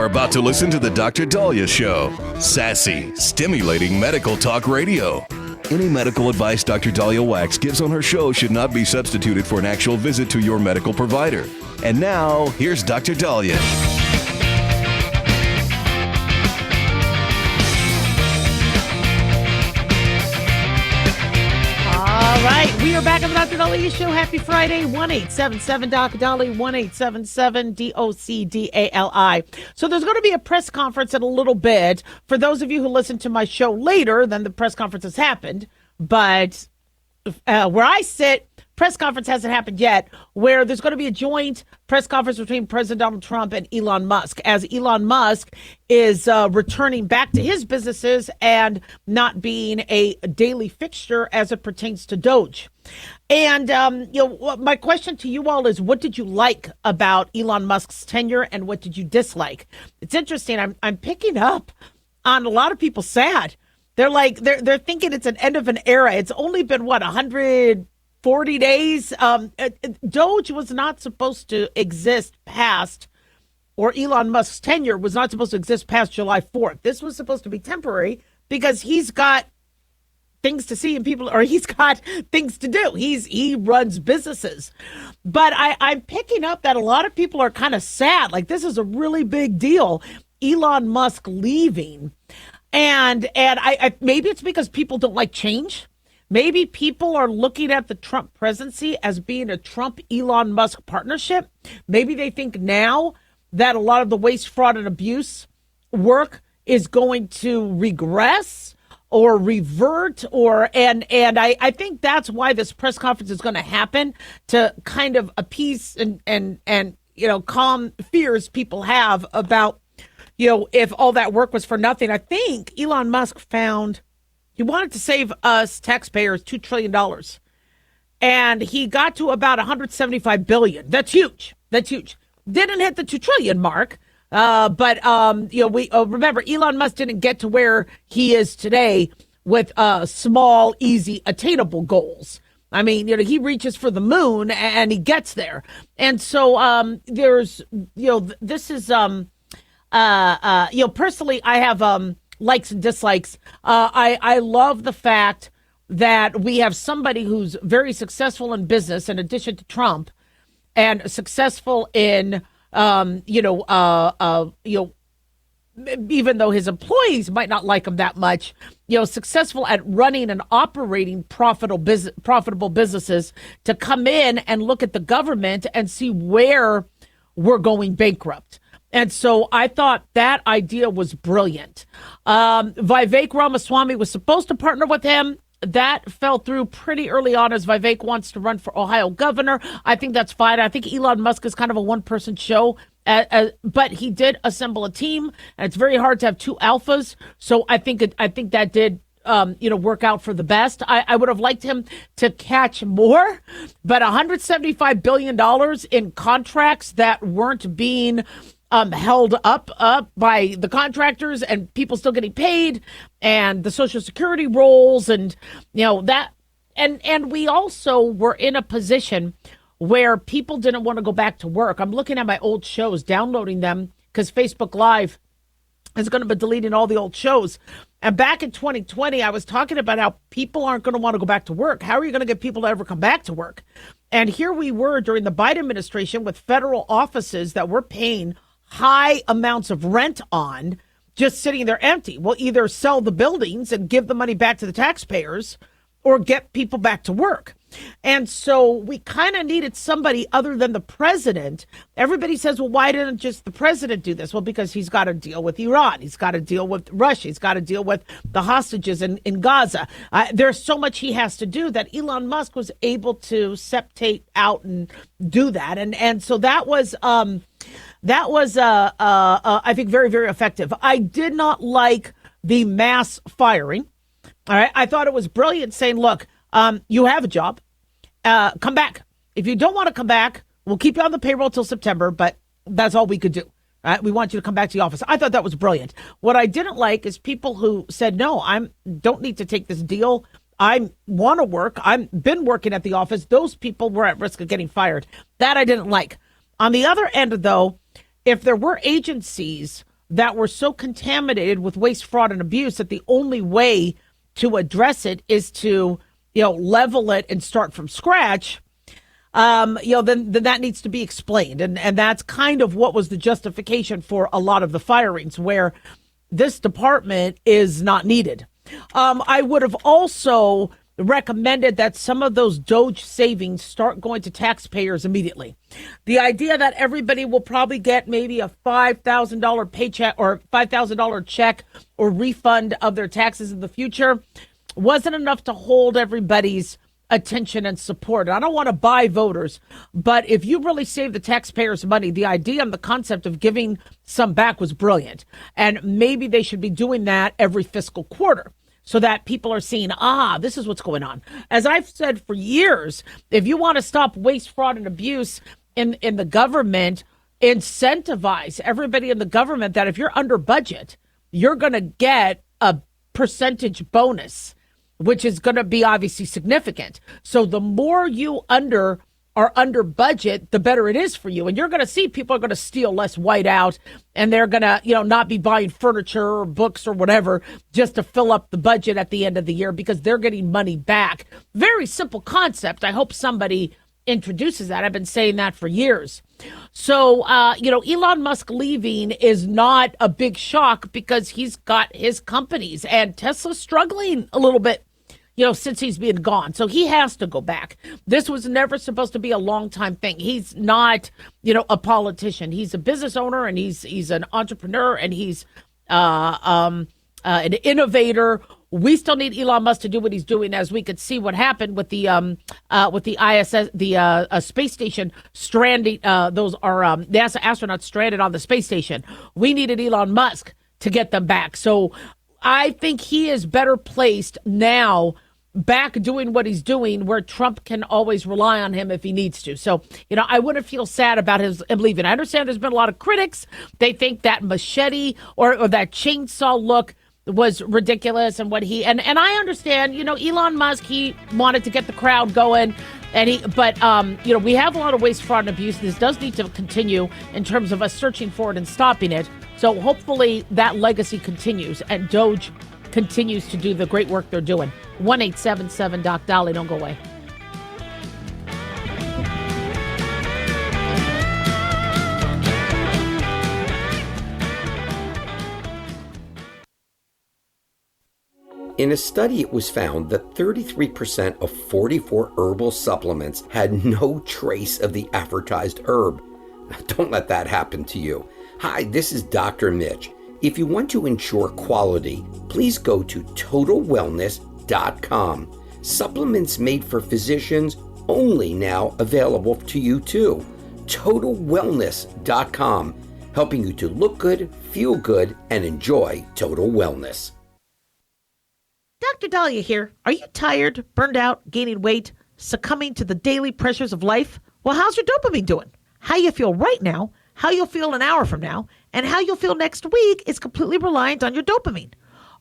about to listen to the Dr. Daliah Show. Sassy, stimulating medical talk radio. Any medical advice Dr. Daliah Wax gives on her show should not be substituted for an actual visit to your medical provider. And now, here's Dr. Daliah. All right, we are back on the Dr. Daliah Show. Happy Friday, 1-877-Dr. 1-877-DOCDALI. So there's going to be a press conference in a little bit. For those of you who listen to my show later, then the press conference has happened. But where I sit, press conference hasn't happened yet, where there's going to be a joint press conference between President Donald Trump and Elon Musk, as Elon Musk is returning back to his businesses and not being a daily fixture as it pertains to Doge. And, my question to you all is, what did you like about Elon Musk's tenure and what did you dislike? It's interesting. I'm picking up on a lot of people sad. They're like, they're thinking it's an end of an era. It's only been, 140 days. Doge was not supposed to exist past, or Elon Musk's tenure was not supposed to exist past July 4th. This was supposed to be temporary because he's got things to see and he's got things to do. He runs businesses. But I'm picking up that a lot of people are kind of sad. Like, this is a really big deal. Elon Musk leaving. And I maybe it's because people don't like change. Maybe people are looking at the Trump presidency as being a Trump-Elon Musk partnership. Maybe they think now that a lot of the waste, fraud, and abuse work is going to regress or revert, and I think that's why this press conference is going to happen, to kind of appease and calm fears people have about, if all that work was for nothing. I think Elon Musk found he wanted to save us taxpayers $2 trillion. And he got to about $175 billion. That's huge. Didn't hit the 2 trillion mark. But we remember Elon Musk didn't get to where he is today with small, easy, attainable goals. I mean, he reaches for the moon and he gets there. And so there's, this is, personally, I have likes and dislikes. I love the fact that we have somebody who's very successful in business, in addition to Trump, and successful in, even though his employees might not like him that much, successful at running and operating profitable businesses, to come in and look at the government and see where we're going bankrupt. And so I thought that idea was brilliant. Vivek Ramaswamy was supposed to partner with him. That fell through pretty early on, as Vivek wants to run for Ohio governor. I think that's fine. I think Elon Musk is kind of a one-person show, but he did assemble a team, and it's very hard to have two alphas. So I think that did work out for the best. I would have liked him to catch more, but $175 billion in contracts that weren't being held up by the contractors, and people still getting paid, and the Social Security rolls, and that, and we also were in a position where people didn't want to go back to work. I'm looking at my old shows, downloading them, because Facebook Live is going to be deleting all the old shows. And back in 2020, I was talking about how people aren't going to want to go back to work. How are you going to get people to ever come back to work? And here we were during the Biden administration with federal offices that were paying high amounts of rent on, just sitting there empty. We'll either sell the buildings and give the money back to the taxpayers, or get people back to work. And so we kind of needed somebody other than the president. Everybody says, well, why didn't just the president do this? Well, because he's got to deal with Iran. He's got to deal with Russia. He's got to deal with the hostages in Gaza. There's so much he has to do that Elon Musk was able to septate out and do that. And so that was I think, very, very effective. I did not like the mass firing. All right. I thought it was brilliant saying, look, you have a job. Come back. If you don't want to come back, we'll keep you on the payroll till September, but that's all we could do. All right? We want you to come back to the office. I thought that was brilliant. What I didn't like is people who said, no, don't need to take this deal. I want to work. I've been working at the office. Those people were at risk of getting fired. That I didn't like. On the other end, though, if there were agencies that we're so contaminated with waste, fraud, and abuse that the only way to address it is to, level it and start from scratch. Then that needs to be explained. And that's kind of what was the justification for a lot of the firings, where this department is not needed. I would have also recommended that some of those Doge savings start going to taxpayers immediately. The idea that everybody will probably get maybe a $5,000 paycheck or $5,000 check or refund of their taxes in the future wasn't enough to hold everybody's attention and support. I don't want to buy voters, but if you really save the taxpayers money, the idea and the concept of giving some back was brilliant. And maybe they should be doing that every fiscal quarter, so that people are seeing, this is what's going on. As I've said for years, if you want to stop waste, fraud, and abuse in the government, incentivize everybody in the government that if you're under budget, you're going to get a percentage bonus, which is going to be obviously significant. So the more you are under budget, the better it is for you. And you're going to see people are going to steal less whiteout, and they're going to, not be buying furniture or books or whatever just to fill up the budget at the end of the year because they're getting money back. Very simple concept. I hope somebody introduces that. I've been saying that for years. So, Elon Musk leaving is not a big shock because he's got his companies, and Tesla's struggling a little bit, since he's been gone. So he has to go back. This was never supposed to be a long time thing. He's not, a politician. He's a business owner, and he's an entrepreneur, and he's an innovator. We still need Elon Musk to do what he's doing, as we could see what happened with the ISS, the space station stranding. Those are NASA astronauts stranded on the space station. We needed Elon Musk to get them back. So I think he is better placed now, back doing what he's doing, where Trump can always rely on him if he needs to. So, I wouldn't feel sad about him leaving. I understand there's been a lot of critics. They think that machete or that chainsaw look was ridiculous, and and I understand, Elon Musk, he wanted to get the crowd going, but we have a lot of waste, fraud, and abuse. This does need to continue in terms of us searching for it and stopping it. So hopefully that legacy continues and Doge continues to do the great work they're doing. 1-877-DOC-DALI. Don't go away. In a study, it was found that 33% of 44 herbal supplements had no trace of the advertised herb. Now, don't let that happen to you. Hi, this is Dr. Mitch. If you want to ensure quality, please go to TotalWellness.com. Supplements made for physicians, only now available to you too. TotalWellness.com, helping you to look good, feel good, and enjoy total wellness. Dr. Daliah here. Are you tired, burned out, gaining weight, succumbing to the daily pressures of life? Well, how's your dopamine doing? How you feel right now, how you'll feel an hour from now, and how you'll feel next week is completely reliant on your dopamine.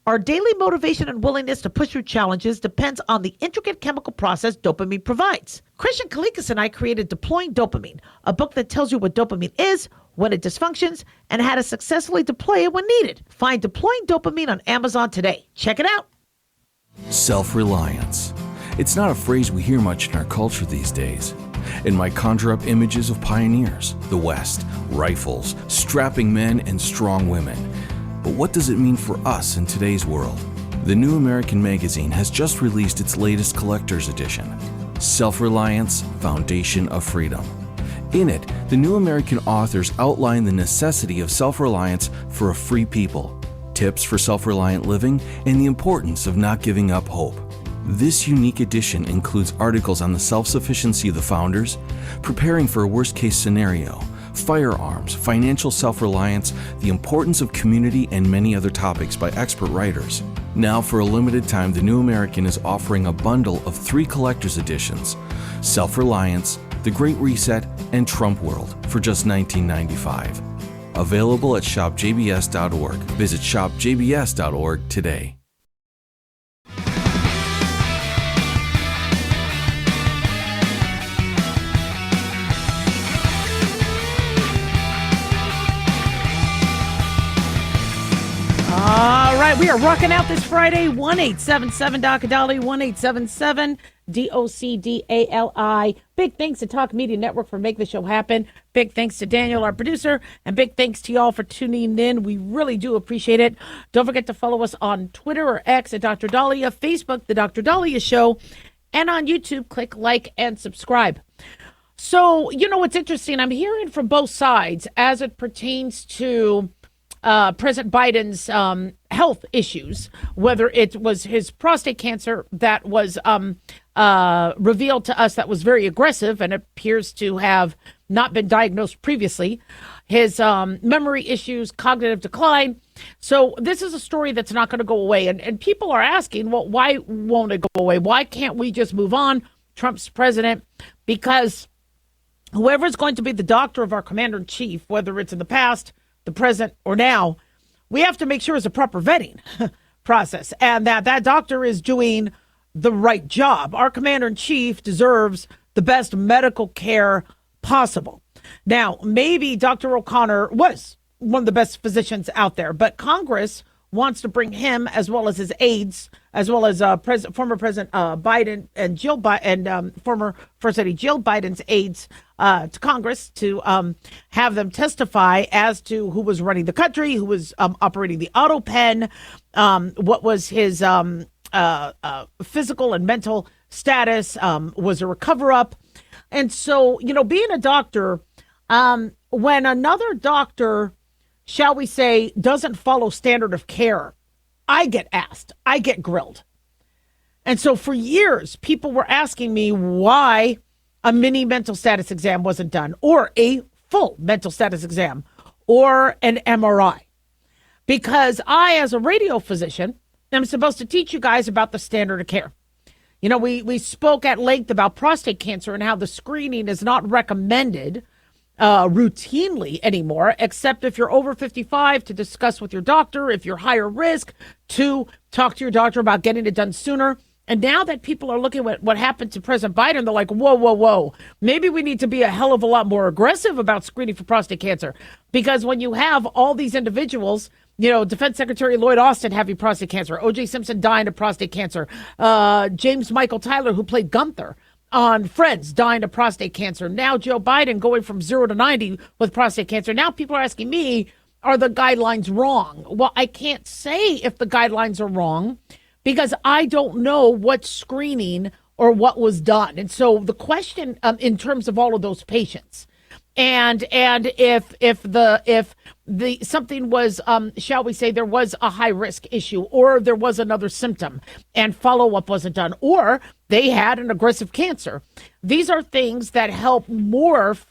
Our daily motivation and willingness to push through challenges depends on the intricate chemical process dopamine provides. Christian Kalikas and I created Deploying Dopamine, a book that tells you what dopamine is, when it dysfunctions, and how to successfully deploy it when needed. Find Deploying Dopamine on Amazon today. Check it out. Self-reliance. It's not a phrase we hear much in our culture these days. It might conjure up images of pioneers, the West, rifles, strapping men, and strong women. But what does it mean for us in today's world? The New American Magazine has just released its latest collector's edition, Self-Reliance, Foundation of Freedom. In it, the New American authors outline the necessity of self-reliance for a free people, tips for self-reliant living, and the importance of not giving up hope. This unique edition includes articles on the self-sufficiency of the founders, preparing for a worst-case scenario, firearms, financial self-reliance, the importance of community, and many other topics by expert writers. Now, for a limited time, the New American is offering a bundle of 3 collector's editions, Self-Reliance, The Great Reset, and Trump World, for just $19.95. Available at shopjbs.org. Visit shopjbs.org today. right, we are rocking out this Friday. 1-877-DOC-A-DALI, 1-877-DOC-DALI. Big thanks to Talk Media Network for making the show happen. Big thanks to Daniel, our producer, and big thanks to y'all for tuning in. We really do appreciate it. Don't forget to follow us on Twitter or X at Dr. Daliah, Facebook, The Dr. Daliah Show, and on YouTube, click like and subscribe. So, you know, what's interesting, I'm hearing from both sides as it pertains to President Biden's health issues, whether it was his prostate cancer that was revealed to us that was very aggressive and appears to have not been diagnosed previously, his memory issues, cognitive decline. So this is a story that's not going to go away. And people are asking, well, why won't it go away? Why can't we just move on? Trump's president, because whoever's going to be the doctor of our commander-in-chief, whether it's in the past, the present, or now, we have to make sure it's a proper vetting process and that doctor is doing the right job. Our commander-in-chief deserves the best medical care possible. Now, maybe Dr. O'Connor was one of the best physicians out there, but Congress wants to bring him as well as his aides, as well as former President Biden and Jill Biden and former First Lady Jill Biden's aides to Congress to have them testify as to who was running the country, who was operating the auto pen, what was his physical and mental status, was a recover-up. And so, you know, being a doctor, when another doctor, shall we say, doesn't follow standard of care, I get asked, I get grilled. And so for years, people were asking me why a mini mental status exam wasn't done, or a full mental status exam, or an MRI. Because I, as a radio physician, am supposed to teach you guys about the standard of care. You know, we spoke at length about prostate cancer and how the screening is not recommended routinely anymore, except if you're over 55 to discuss with your doctor, if you're higher risk to talk to your doctor about getting it done sooner. And now that people are looking at what happened to President Biden, they're like, whoa. Maybe we need to be a hell of a lot more aggressive about screening for prostate cancer. Because when you have all these individuals, you know, Defense Secretary Lloyd Austin having prostate cancer, O.J. Simpson dying of prostate cancer, James Michael Tyler, who played Gunther on Friends, dying of prostate cancer. Now Joe Biden going from 0 to 90 with prostate cancer. Now people are asking me, are the guidelines wrong? Well, I can't say if the guidelines are wrong because I don't know what screening or what was done. And so the question in terms of all of those patients and if something was, shall we say, there was a high risk issue, or there was another symptom and follow-up wasn't done, or they had an aggressive cancer. These are things that help morph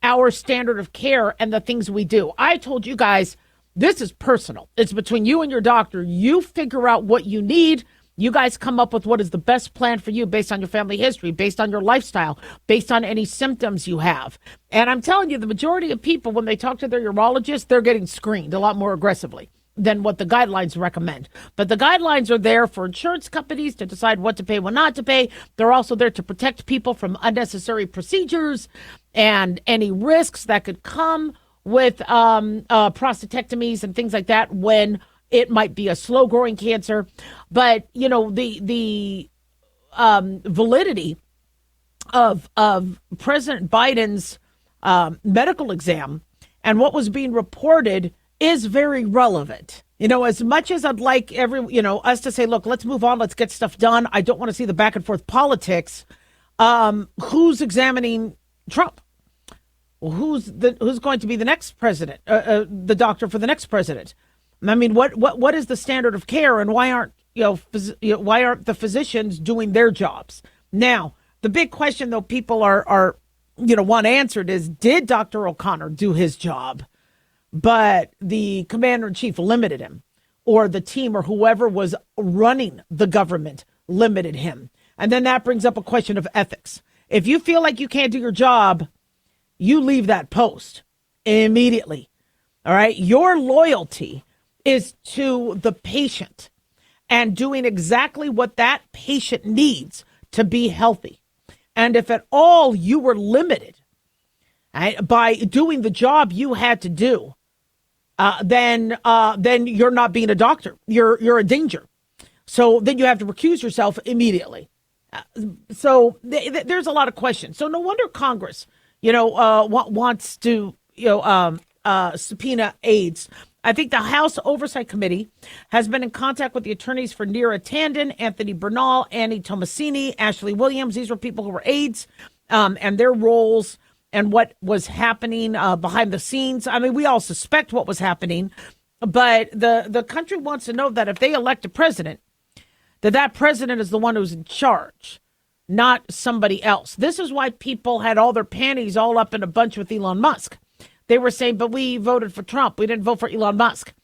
our standard of care and the things we do. I told you guys, this is personal. It's between you and your doctor. You figure out what you need. You guys come up with what is the best plan for you based on your family history, based on your lifestyle, based on any symptoms you have. And I'm telling you, the majority of people, when they talk to their urologist, they're getting screened a lot more aggressively than what the guidelines recommend. But the guidelines are there for insurance companies to decide what to pay, what not to pay. They're also there to protect people from unnecessary procedures and any risks that could come with prostatectomies and things like that when it might be a slow-growing cancer. But, you know, the validity of President Biden's medical exam and what was being reported is very relevant. You know, as much as I'd like us to say, look, let's move on, let's get stuff done. I don't want to see the back and forth politics. Who's examining Trump? Well, who's going to be the next president, the doctor for the next president? I mean, what is the standard of care, and why aren't the physicians doing their jobs? Now, the big question, though, people are want answered is, did Dr. O'Connor do his job, but the commander-in-chief limited him, or the team or whoever was running the government limited him? And then that brings up a question of ethics. If you feel like you can't do your job, you leave that post immediately. All right. Your loyalty is to the patient and doing exactly what that patient needs to be healthy. And if at all you were limited by doing the job you had to do, then you're not being a doctor. You're a danger. So then you have to recuse yourself immediately. So there's a lot of questions. So no wonder Congress, wants to, subpoena aides. I think the House Oversight Committee has been in contact with the attorneys for Neera Tanden, Anthony Bernal, Annie Tomasini, Ashley Williams. These were people who were aides, and their roles and what was happening behind the scenes. I mean, we all suspect what was happening, but the country wants to know that if they elect a president, that president is the one who's in charge, not somebody else. This is why people had all their panties all up in a bunch with Elon Musk. They were saying, but we voted for Trump. We didn't vote for Elon Musk.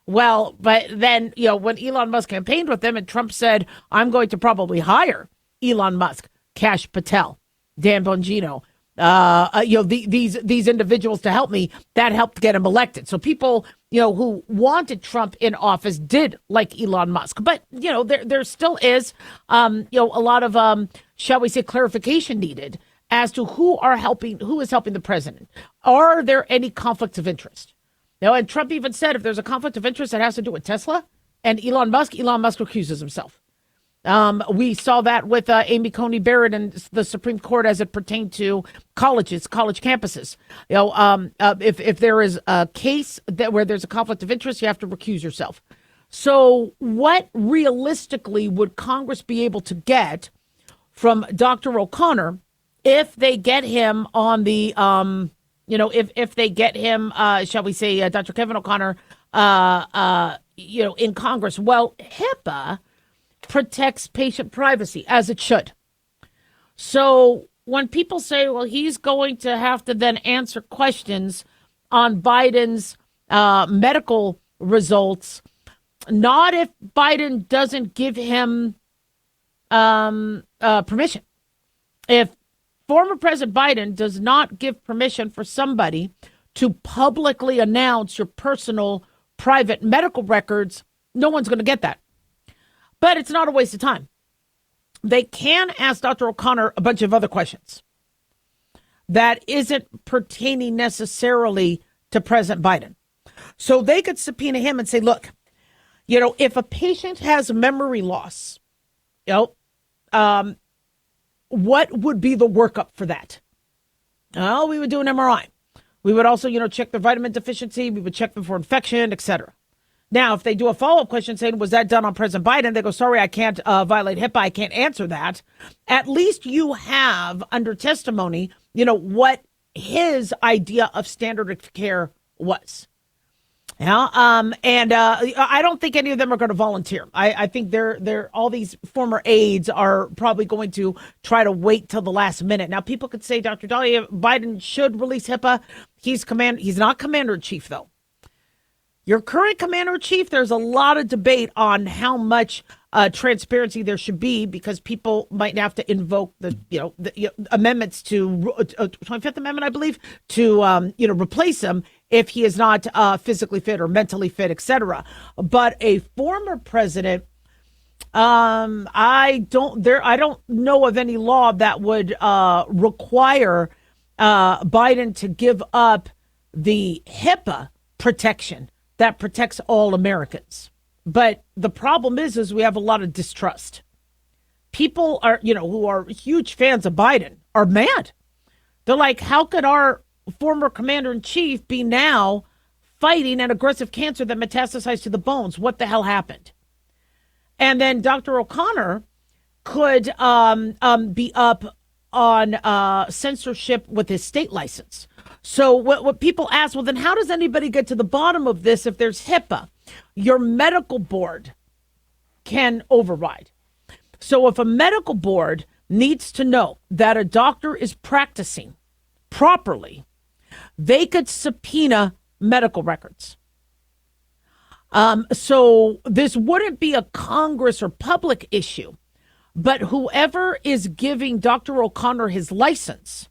Well, but then, when Elon Musk campaigned with them and Trump said, I'm going to probably hire Elon Musk, Kash Patel, Dan Bongino, these individuals to help me, that helped get him elected. So people, who wanted Trump in office did like Elon Musk. But, there still is, a lot of, shall we say, clarification needed as to who is helping the president. Are there any conflicts of interest? And Trump even said if there's a conflict of interest that has to do with Tesla and Elon Musk recuses himself. We saw that with Amy Coney Barrett and the Supreme Court as it pertained to college campuses. If there is a case where there's a conflict of interest, you have to recuse yourself. So what realistically would Congress be able to get from Dr. O'Connor if they get him on the, if they get him, shall we say, Dr. Kevin O'Connor, in Congress? Well, HIPAA protects patient privacy, as it should. So when people say, well, he's going to have to then answer questions on Biden's medical results, not if Biden doesn't give him permission. If former President Biden does not give permission for somebody to publicly announce your personal private medical records, no one's going to get that. But it's not a waste of time. They can ask Dr. O'Connor a bunch of other questions that isn't pertaining necessarily to President Biden. So they could subpoena him and say, look, if a patient has memory loss, what would be the workup for that? Oh, we would do an MRI. We would also, check their vitamin deficiency. We would check them for infection, etc. Now, if they do a follow-up question saying, was that done on President Biden? They go, sorry, I can't violate HIPAA. I can't answer that. At least you have under testimony, what his idea of standard of care was. I don't think any of them are going to volunteer. I think they're all these former aides are probably going to try to wait till the last minute. Now, people could say, Dr. Daliah, Biden should release HIPAA. He's not commander-in-chief, though. Your current commander-in-chief, there's a lot of debate on how much transparency there should be because people might have to invoke the amendments to 25th Amendment, I believe, to replace him if he is not physically fit or mentally fit, etc. But a former president, I don't know of any law that would require Biden to give up the HIPAA protection that protects all Americans. But the problem is we have a lot of distrust. People are, who are huge fans of Biden are mad. They're like, how could our former commander-in-chief be now fighting an aggressive cancer that metastasized to the bones? What the hell happened? And then Dr. O'Connor could be up on censorship with his state license. So what people ask, well, then how does anybody get to the bottom of this if there's HIPAA? Your medical board can override. So if a medical board needs to know that a doctor is practicing properly, they could subpoena medical records. So this wouldn't be a Congress or public issue, but whoever is giving Dr. O'Connor his license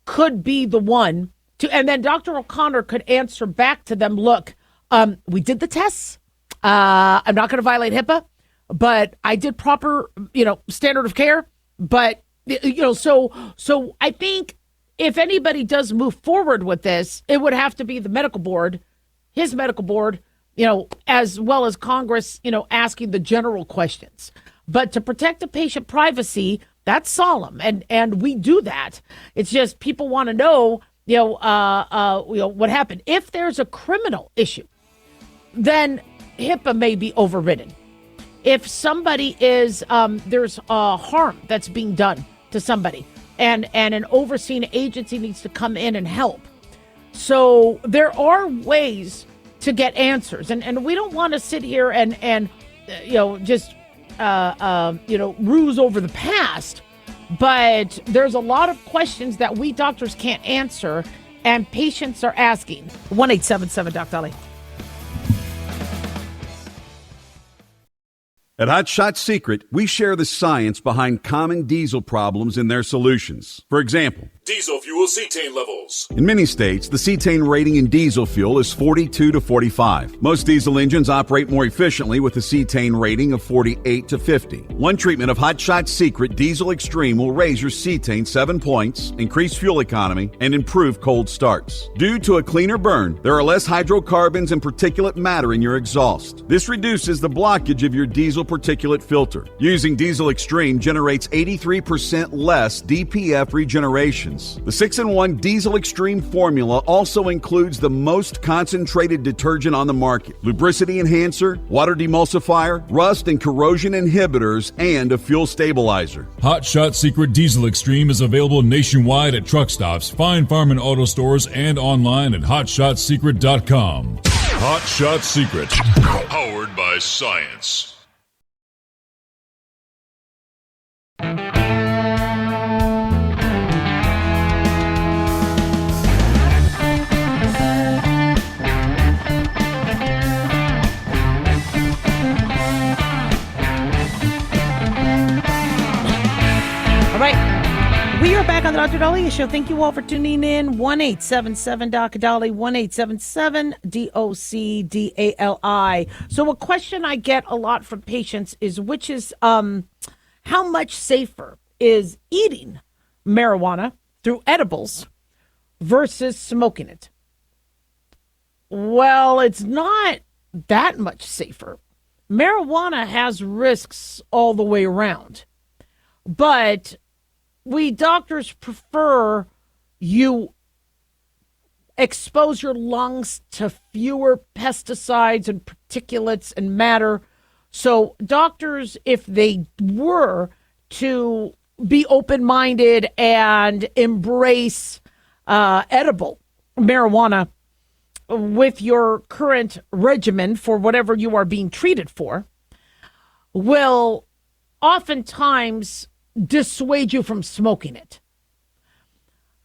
could be the one to, and then Dr. O'Connor could answer back to them, look, we did the tests. I'm not going to violate HIPAA, but I did proper, standard of care. But, so I think if anybody does move forward with this, it would have to be the medical board, his medical board, as well as Congress, asking the general questions. But to protect the patient privacy, that's solemn, and we do that. It's just people want to know, what happened. If there's a criminal issue, then HIPAA may be overridden. If somebody is, there's harm that's being done to somebody, and an overseeing agency needs to come in and help. So there are ways to get answers, and we don't want to sit here and just ruse over the past, but there's a lot of questions that we doctors can't answer, and patients are asking. 1-877 Doc Daliah. At Hot Shot Secret, we share the science behind common diesel problems and their solutions. For example, diesel fuel cetane levels. in many states, the cetane rating in diesel fuel is 42 to 45. Most diesel engines operate more efficiently with a cetane rating of 48 to 50. One treatment of Hot Shot Secret Diesel Extreme will raise your cetane 7 points, increase fuel economy, and improve cold starts. Due to a cleaner burn, there are less hydrocarbons and particulate matter in your exhaust. This reduces the blockage of your diesel particulate filter. Using Diesel Extreme generates 83% less DPF regenerations. The 6-in-1 Diesel Extreme formula also includes the most concentrated detergent on the market, lubricity enhancer, water demulsifier, rust and corrosion inhibitors, and a fuel stabilizer. Hot Shot Secret Diesel Extreme is available nationwide at truck stops, fine farm and auto stores, and online at hotshotsecret.com. Hot Shot Secret, powered by science. All right. We are back on the Dr. Daliah Show. Thank you all for tuning in. 1-877 Doc Daliah, 1-877 DOCDALI. So a question I get a lot from patients is how much safer is eating marijuana through edibles versus smoking it? Well, it's not that much safer. Marijuana has risks all the way around, but we doctors prefer you expose your lungs to fewer pesticides and particulates and matter. So doctors, if they were to be open-minded and embrace edible marijuana with your current regimen for whatever you are being treated for, will oftentimes dissuade you from smoking it.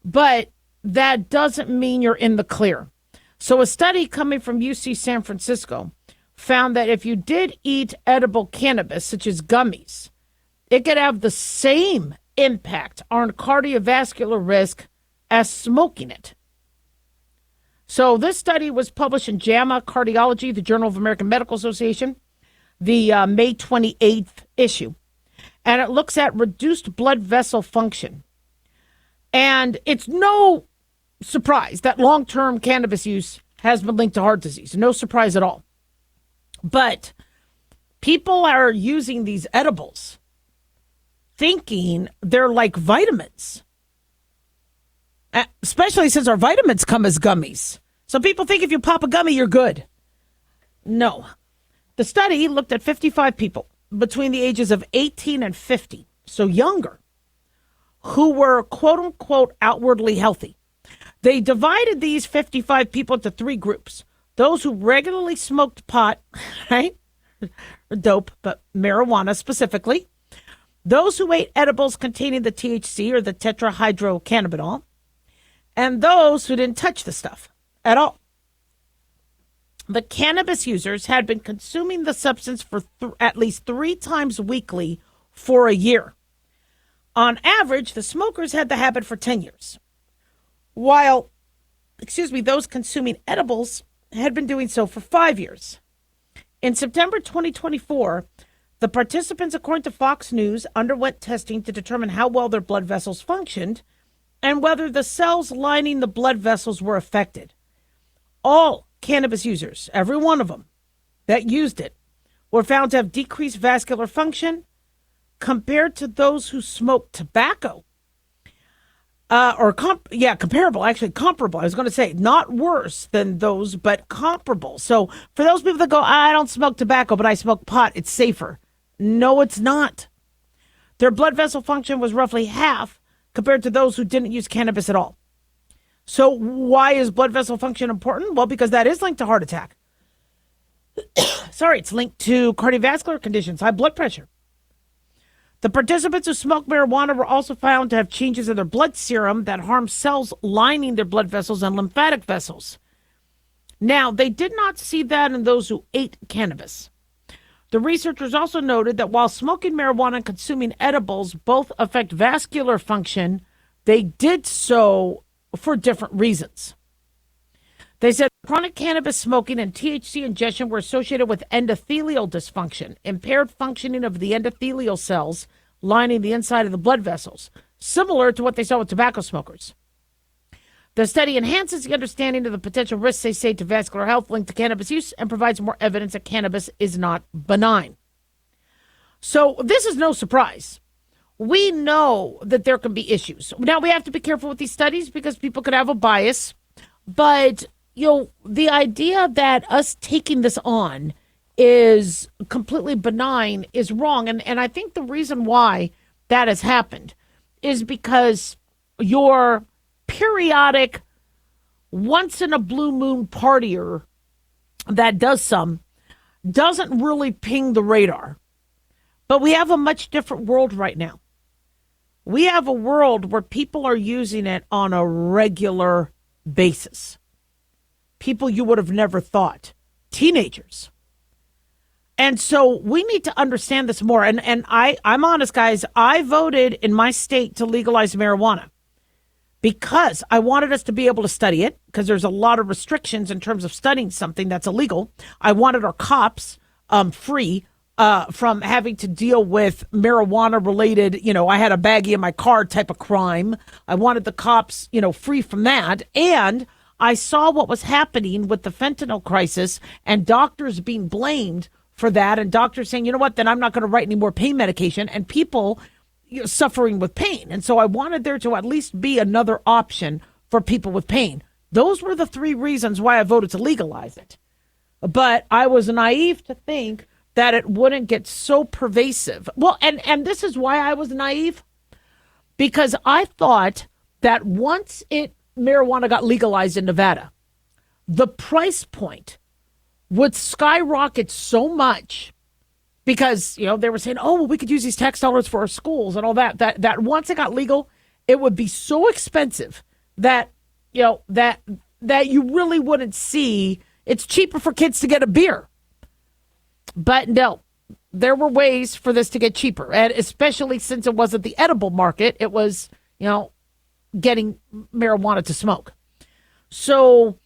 But that doesn't mean you're in the clear. So a study coming from UC San Francisco found that if you did eat edible cannabis, such as gummies, it could have the same impact on cardiovascular risk as smoking it. So this study was published in JAMA Cardiology, the Journal of American Medical Association, the May 28th issue. And it looks at reduced blood vessel function. And it's no surprise that long-term cannabis use has been linked to heart disease. No surprise at all. But people are using these edibles thinking they're like vitamins, especially since our vitamins come as gummies. So people think if you pop a gummy, you're good. No. The study looked at 55 people between the ages of 18 and 50, so younger, who were quote-unquote outwardly healthy. They divided these 55 people into three groups. Those who regularly smoked pot, right, or dope, but marijuana specifically. Those who ate edibles containing the THC or the tetrahydrocannabinol. And those who didn't touch the stuff at all. The cannabis users had been consuming the substance for at least 3 times weekly for a year. On average, the smokers had the habit for 10 years, while, those consuming edibles had been doing so for 5 years. In September 2024, the participants, according to Fox News, underwent testing to determine how well their blood vessels functioned and whether the cells lining the blood vessels were affected. All cannabis users, every one of them that used it, were found to have decreased vascular function compared to those who smoked tobacco. Comparable, actually comparable. I was going to say not worse than those, but comparable. So for those people that go, I don't smoke tobacco, but I smoke pot, it's safer. No, it's not. Their blood vessel function was roughly half compared to those who didn't use cannabis at all. So why is blood vessel function important? Well, because that is linked to heart attack. It's linked to cardiovascular conditions, high blood pressure. The participants who smoked marijuana were also found to have changes in their blood serum that harm cells lining their blood vessels and lymphatic vessels. Now, they did not see that in those who ate cannabis. The researchers also noted that while smoking marijuana and consuming edibles both affect vascular function, they did so for different reasons. They said chronic cannabis smoking and THC ingestion were associated with endothelial dysfunction, impaired functioning of the endothelial cells lining the inside of the blood vessels, similar to what they saw with tobacco smokers. The study enhances the understanding of the potential risks, they say, to vascular health linked to cannabis use and provides more evidence that cannabis is not benign. So this is no surprise. We know that there can be issues. Now, we have to be careful with these studies because people could have a bias, but the idea that us taking this on is completely benign is wrong. And I think the reason why that has happened is because your periodic, once in a blue moon partier that doesn't really ping the radar. But we have a much different world right now. We have a world where people are using it on a regular basis. People you would have never thought, teenagers. And so we need to understand this more. And I'm honest, guys, I voted in my state to legalize marijuana because I wanted us to be able to study it, because there's a lot of restrictions in terms of studying something that's illegal. I wanted our cops free from having to deal with marijuana related, I had a baggie in my car type of crime. I wanted the cops, free from that. And I saw what was happening with the fentanyl crisis and doctors being blamed for that, and doctors saying, you know what, then I'm not going to write any more pain medication, and people suffering with pain. And so I wanted there to at least be another option for people with pain. Those were the three reasons why I voted to legalize it. But I was naive to think that it wouldn't get so pervasive. Well, and this is why I was naive, because I thought that once marijuana got legalized in Nevada, the price point would skyrocket so much because, they were saying, oh, well, we could use these tax dollars for our schools and all that once it got legal, it would be so expensive that, that you really wouldn't see. It's cheaper for kids to get a beer. But no, there were ways for this to get cheaper. And especially since it wasn't the edible market, it was, getting marijuana to smoke. So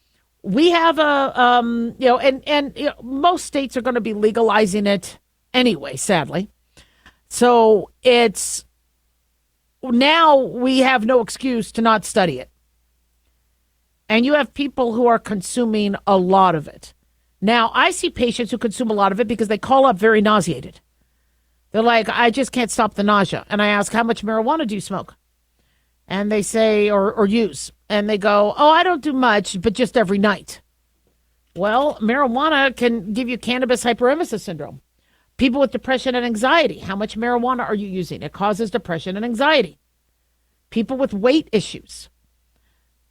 we have most states are going to be legalizing it anyway, sadly. So now we have no excuse to not study it. And you have people who are consuming a lot of it. Now, I see patients who consume a lot of it because they call up very nauseated. They're like, I just can't stop the nausea. And I ask, how much marijuana do you smoke? And they say, or use. And they go, oh, I don't do much, but just every night. Well, marijuana can give you cannabis hyperemesis syndrome. People with depression and anxiety, how much marijuana are you using? It causes depression and anxiety. People with weight issues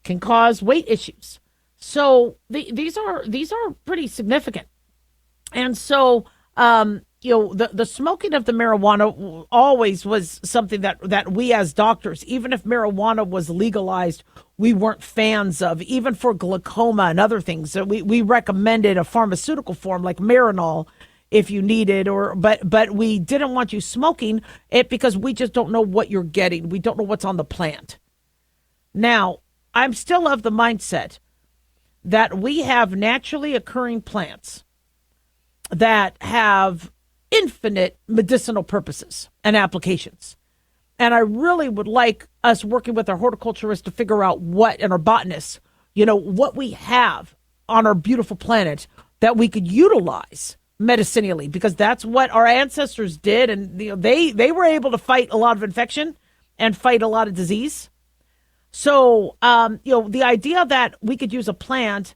can cause weight issues. So these are pretty significant. And so, the smoking of the marijuana always was something that we as doctors, even if marijuana was legalized, we weren't fans of. Even for glaucoma and other things, we recommended a pharmaceutical form like Marinol if you needed, but we didn't want you smoking it because we just don't know what you're getting. We don't know what's on the plant. Now, I'm still of the mindset that we have naturally occurring plants that have infinite medicinal purposes and applications. And I really would like us working with our horticulturists to figure out and our botanists, what we have on our beautiful planet that we could utilize medicinally, because that's what our ancestors did. And they were able to fight a lot of infection and fight a lot of disease. So, the idea that we could use a plant,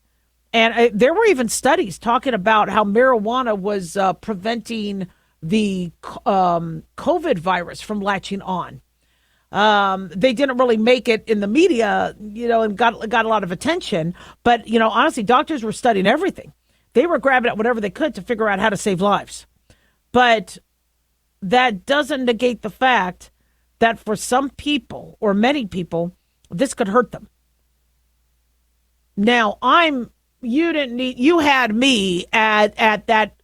and there were even studies talking about how marijuana was preventing the COVID virus from latching on. They didn't really make it in the media, and got a lot of attention. But, honestly, doctors were studying everything. They were grabbing at whatever they could to figure out how to save lives. But that doesn't negate the fact that for some people, or many people, this could hurt them. Now, you had me at that,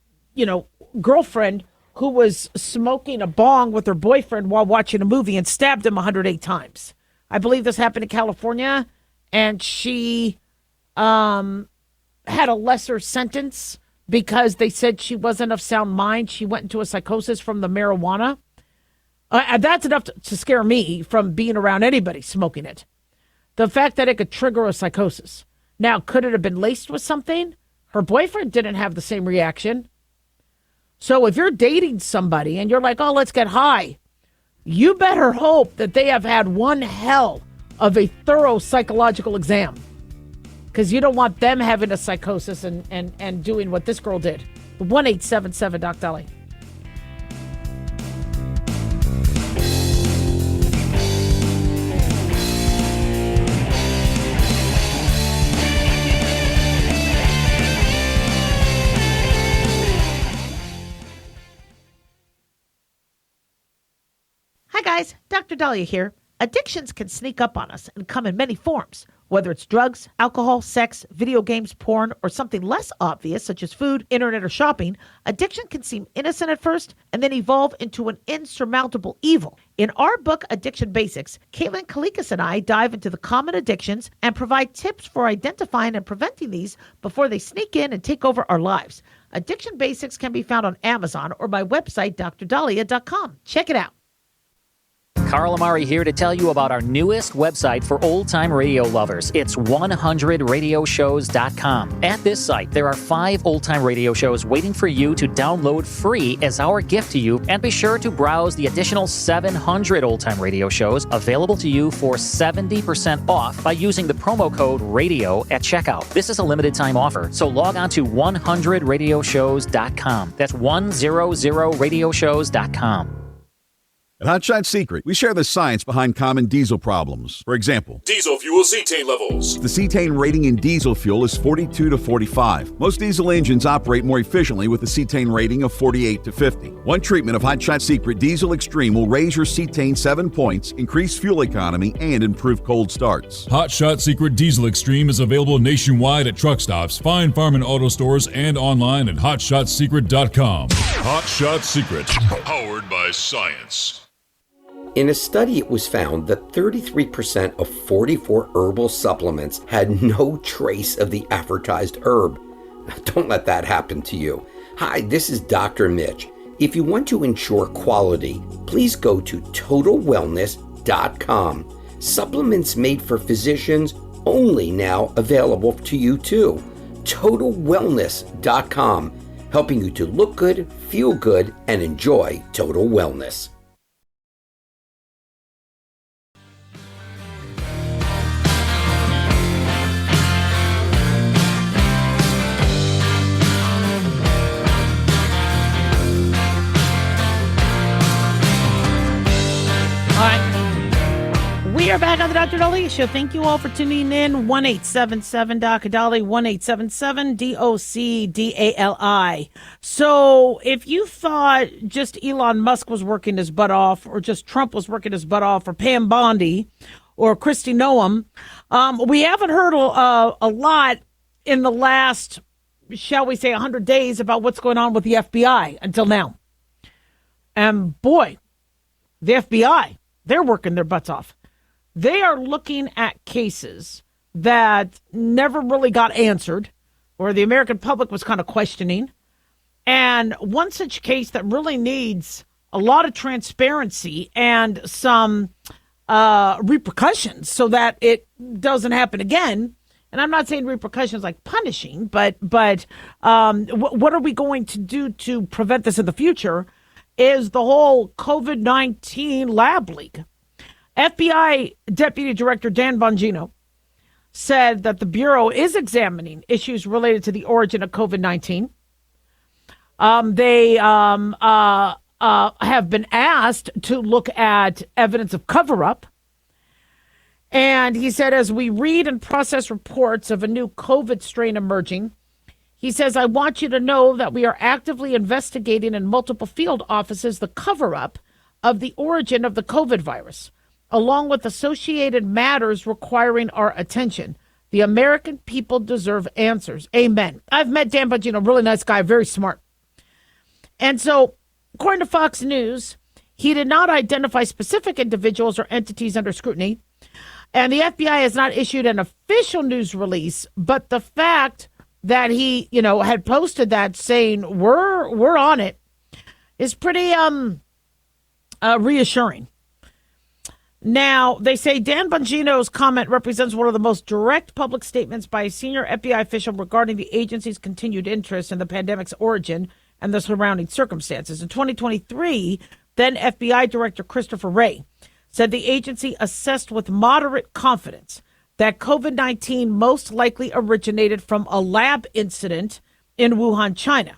girlfriend who was smoking a bong with her boyfriend while watching a movie and stabbed him 108 times. I believe this happened in California, and she had a lesser sentence because they said she wasn't of sound mind. She went into a psychosis from the marijuana. That's enough to scare me from being around anybody smoking it. The fact that it could trigger a psychosis. Now, could it have been laced with something? Her boyfriend didn't have the same reaction. So if you're dating somebody and you're like, oh, let's get high, you better hope that they have had one hell of a thorough psychological exam, because you don't want them having a psychosis and doing what this girl did. 1-877 Doc Daliah. Hi guys, Dr. Daliah here. Addictions can sneak up on us and come in many forms, whether it's drugs, alcohol, sex, video games, porn, or something less obvious such as food, internet, or shopping. Addiction can seem innocent at first and then evolve into an insurmountable evil. In our book, Addiction Basics, Caitlin Kalikas and I dive into the common addictions and provide tips for identifying and preventing these before they sneak in and take over our lives. Addiction Basics can be found on Amazon or my website, drdaliah.com. Check it out. Carl Amari here to tell you about our newest website for old-time radio lovers. It's 100radioshows.com. At this site, there are 5 old-time radio shows waiting for you to download free as our gift to you, and be sure to browse the additional 700 old-time radio shows available to you for 70% off by using the promo code RADIO at checkout. This is a limited-time offer, so log on to 100radioshows.com. That's 100radioshows.com. At Hot Shot Secret, we share the science behind common diesel problems. For example, Diesel fuel cetane levels. the cetane rating in diesel fuel is 42 to 45. Most diesel engines operate more efficiently with a cetane rating of 48 to 50. One treatment of Hot Shot Secret Diesel Extreme will raise your cetane 7 points, increase fuel economy, and improve cold starts. Hot Shot Secret Diesel Extreme is available nationwide at truck stops, fine farm and auto stores, and online at hotshotsecret.com. Hot Shot Secret, powered by science. In a study, it was found that 33% of 44 herbal supplements had no trace of the advertised herb. Don't let that happen to you. Hi, this is Dr. Mitch. If you want to ensure quality, please go to totalwellness.com. Supplements made for physicians only now available to you too. totalwellness.com, helping you to look good, feel good, and enjoy total wellness. We are back on the Dr. Daliah Show. Thank you all for tuning in. 1-877 Dr. Daliah, 1-877 DOCDALI. So if you thought just Elon Musk was working his butt off, or just Trump was working his butt off, or Pam Bondi, or Kristi Noem, we haven't heard a lot in the last, shall we say, 100 days about what's going on with the FBI until now. And boy, the FBI, they're working their butts off. They are looking at cases that never really got answered, or the American public was kind of questioning. And one such case that really needs a lot of transparency and some repercussions so that it doesn't happen again. And and I'm not saying repercussions like punishing, but what are we going to do to prevent this in the future is the whole COVID-19 lab leak. FBI Deputy Director Dan Bongino said that the Bureau is examining issues related to the origin of COVID-19. They have been asked to look at evidence of cover-up. And he said, as we read and process reports of a new COVID strain emerging, he says, I want you to know that we are actively investigating in multiple field offices the cover-up of the origin of the COVID virus, along with associated matters requiring our attention. The American people deserve answers. Amen. I've met Dan Bongino, really nice guy, very smart. And so, according to Fox News, he did not identify specific individuals or entities under scrutiny. And the FBI has not issued an official news release, but the fact that he, had posted that saying we're on it is pretty reassuring. Now, they say Dan Bongino's comment represents one of the most direct public statements by a senior FBI official regarding the agency's continued interest in the pandemic's origin and the surrounding circumstances. In 2023, then FBI Director Christopher Wray said the agency assessed with moderate confidence that COVID-19 most likely originated from a lab incident in Wuhan, China.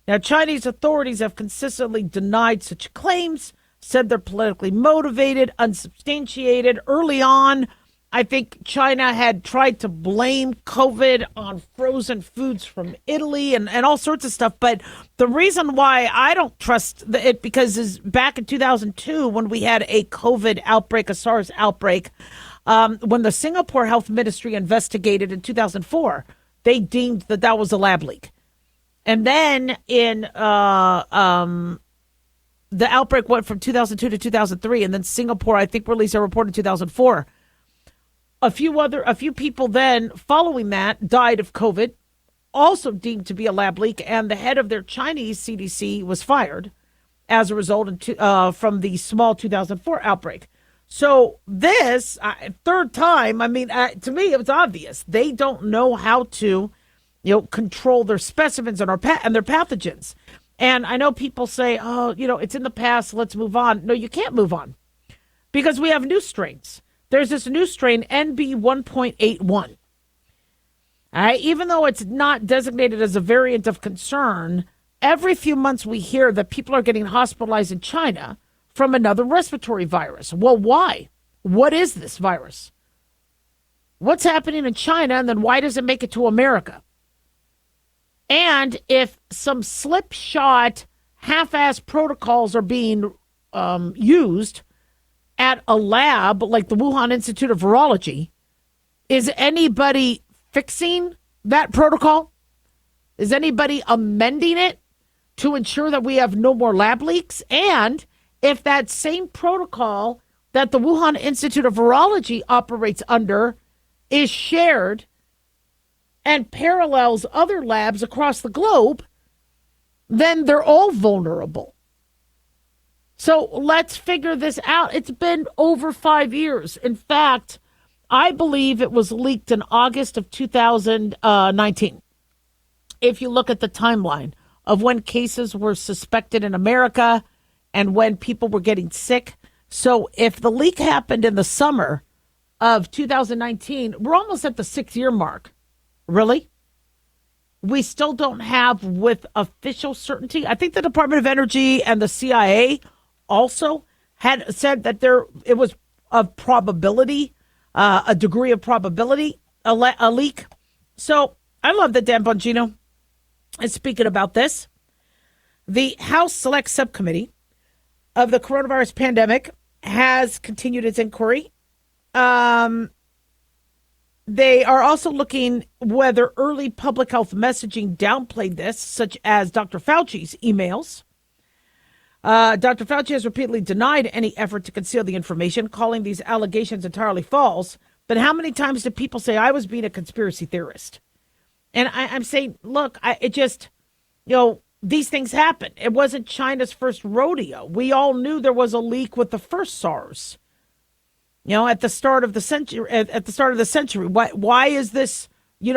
Now, Chinese authorities have consistently denied such claims, said they're politically motivated, unsubstantiated. Early on, I think China had tried to blame COVID on frozen foods from Italy and all sorts of stuff. But the reason why I don't trust it because is back in 2002 when we had a COVID outbreak, a SARS outbreak, when the Singapore Health Ministry investigated in 2004, they deemed that was a lab leak. And then in the outbreak went from 2002 to 2003, and then Singapore, I think, released a report in 2004. A few people then following that died of COVID, also deemed to be a lab leak, and the head of their Chinese CDC was fired as a result from the small 2004 outbreak. So this third time, to me, it was obvious. They don't know how to, control their specimens and their pathogens. And I know people say, it's in the past, let's move on. No, you can't move on because we have new strains. There's this new strain, NB 1.81. Even though it's not designated as a variant of concern, every few months we hear that people are getting hospitalized in China from another respiratory virus. Well, why? What is this virus? What's happening in China, and then why does it make it to America? And if some slipshod, half-assed protocols are being used at a lab like the Wuhan Institute of Virology, is anybody fixing that protocol? Is anybody amending it to ensure that we have no more lab leaks? And if that same protocol that the Wuhan Institute of Virology operates under is shared and parallels other labs across the globe, then they're all vulnerable. So let's figure this out. It's been over 5 years. In fact, I believe it was leaked in August of 2019. If you look at the timeline of when cases were suspected in America and when people were getting sick. So if the leak happened in the summer of 2019, we're almost at the 6-year mark. Really? We still don't have with official certainty. I think the Department of Energy and the CIA also had said that it was of probability, a degree of probability, a leak. So I love that Dan Bongino is speaking about this. The House Select Subcommittee of the coronavirus pandemic has continued its inquiry. They are also looking whether early public health messaging downplayed this, such as Dr. Fauci's emails. Dr. Fauci has repeatedly denied any effort to conceal the information, calling these allegations entirely false. But how many times did people say I was being a conspiracy theorist? And I'm saying, look, these things happen. It wasn't China's first rodeo. We all knew there was a leak with the first SARS. At the start of the century. Why is this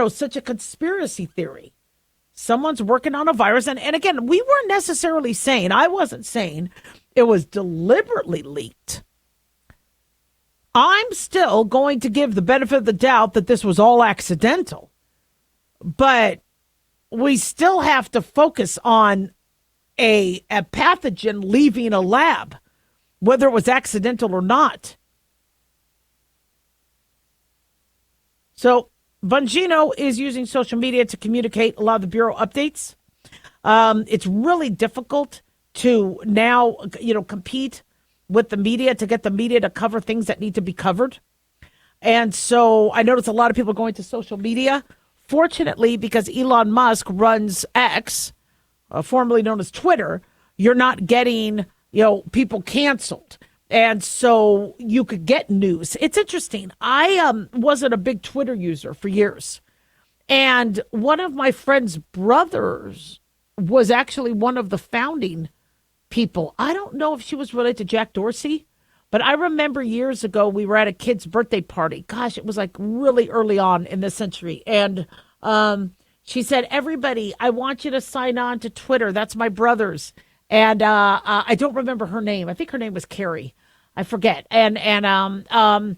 such a conspiracy theory. Someone's working on a virus. And again, we weren't necessarily saying, I wasn't saying it was deliberately leaked. I'm still going to give the benefit of the doubt that this was all accidental. But we still have to focus on a pathogen leaving a lab, whether it was accidental or not. So Bongino is using social media to communicate a lot of the Bureau updates. It's really difficult to now, compete with the media to get the media to cover things that need to be covered. And so I notice a lot of people going to social media. Fortunately, because Elon Musk runs X, formerly known as Twitter, you're not getting, people canceled. And so you could get news. It's interesting. I wasn't a big Twitter user for years. And one of my friend's brothers was actually one of the founding people. I don't know if she was related to Jack Dorsey, but I remember years ago we were at a kid's birthday party. Gosh, it was like really early on in this century. And she said, everybody, I want you to sign on to Twitter. That's my brother's. And I don't remember her name. I think her name was Carrie. I forget. And I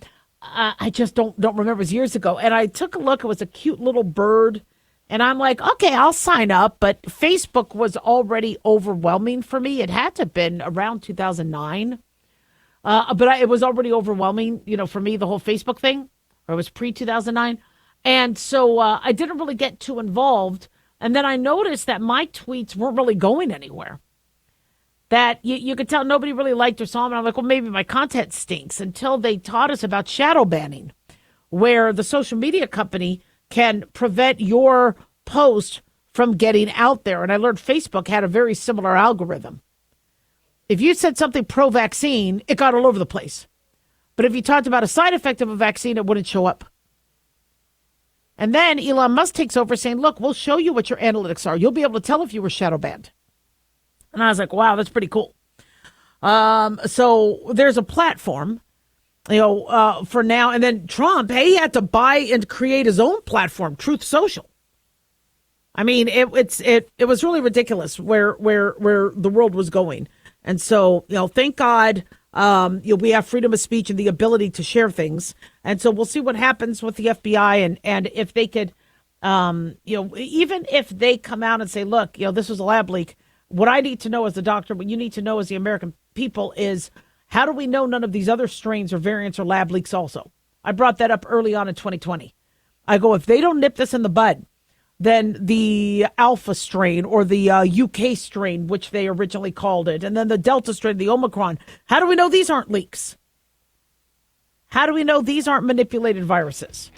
just don't remember. It was years ago. And I took a look. It was a cute little bird. And I'm like, okay, I'll sign up. But Facebook was already overwhelming for me. It had to have been around 2009. But it was already overwhelming, for me, the whole Facebook thing. Or it was pre-2009. And so I didn't really get too involved. And then I noticed that my tweets weren't really going anywhere. That you could tell nobody really liked or saw them. And I'm like, well, maybe my content stinks, until they taught us about shadow banning, where the social media company can prevent your post from getting out there. And I learned Facebook had a very similar algorithm. If you said something pro-vaccine, it got all over the place. But if you talked about a side effect of a vaccine, it wouldn't show up. And then Elon Musk takes over saying, look, we'll show you what your analytics are. You'll be able to tell if you were shadow banned. And I was like, wow, that's pretty cool. So there's a platform, for now. And then Trump, he had to buy and create his own platform, Truth Social. I mean, it was really ridiculous where the world was going. And so, thank God, we have freedom of speech and the ability to share things. And so we'll see what happens with the FBI and if they could, even if they come out and say, look, this was a lab leak. What I need to know as a doctor, what you need to know as the American people is, how do we know none of these other strains or variants or lab leaks also? I brought that up early on in 2020. I go, if they don't nip this in the bud, then the Alpha strain or the UK strain, which they originally called it, and then the Delta strain, the Omicron, how do we know these aren't leaks? How do we know these aren't manipulated viruses?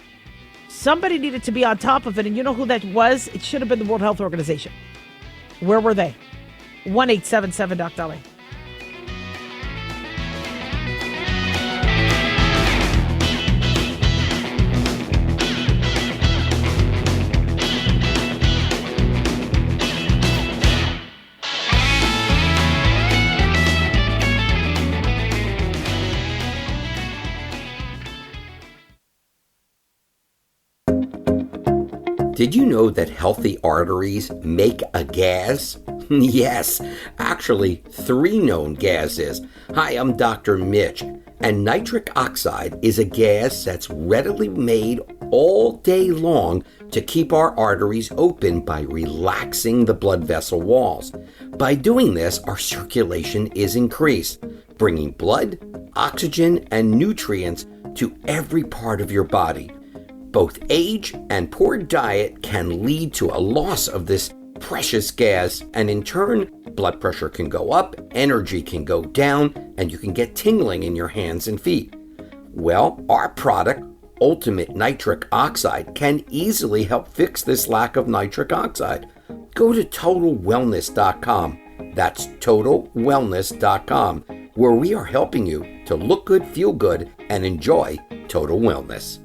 Somebody needed to be on top of it, and you know who that was? It should have been the World Health Organization. Where were they? 1-877-Doc-Daliah. Did you know that healthy arteries make a gas? Yes, actually 3 known gases. Hi, I'm Dr. Mitch, and nitric oxide is a gas that's readily made all day long to keep our arteries open by relaxing the blood vessel walls. By doing this, our circulation is increased, bringing blood, oxygen, and nutrients to every part of your body. Both age and poor diet can lead to a loss of this precious gas, and in turn, blood pressure can go up, energy can go down, and you can get tingling in your hands and feet. Well, our product, Ultimate Nitric Oxide, can easily help fix this lack of nitric oxide. Go to TotalWellness.com. That's TotalWellness.com, where we are helping you to look good, feel good, and enjoy total wellness.